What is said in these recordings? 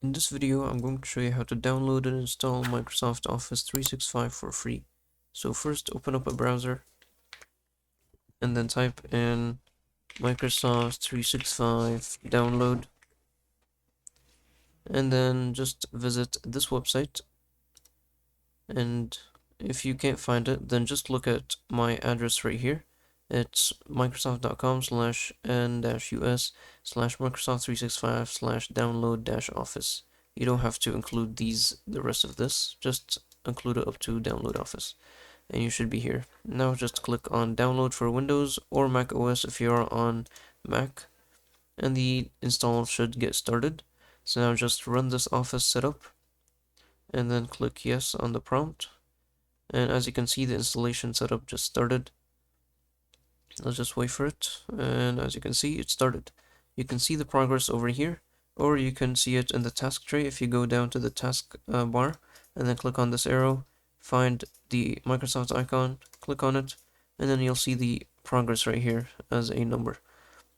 In this video, I'm going to show you how to download and install Microsoft Office 365 for free. So first, open up a browser and then type in Microsoft 365 download, and then just visit this website. And if you can't find it, then just look at my address right here. It's microsoft.com/n-us/Microsoft365/download-office. You don't have to include the rest of this, just include it up to download office. And you should be here. Now just click on download for Windows or Mac OS if you are on Mac, and the install should get started. So now just run this office setup and then click yes on the prompt. And as you can see, the installation setup just started. Let's just wait for it, and as you can see, it started. You can see the progress over here, or you can see it in the task tray if you go down to the task bar and then click on this arrow, find the Microsoft icon, click on it, and then you'll see the progress right here as a number.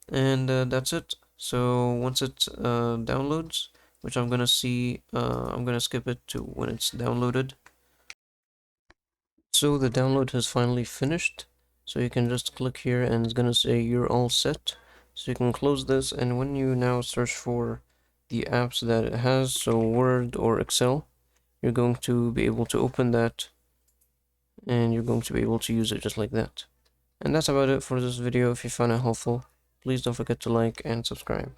And that's it. So once it downloads, which I'm gonna skip it to when it's downloaded. So the download has finally finished. So you can just click here and it's gonna say you're all set. So you can close this, and when you now search for the apps that it has, so Word or Excel, you're going to be able to open that and you're going to be able to use it just like that. And that's about it for this video. If you found it helpful, please don't forget to like and subscribe.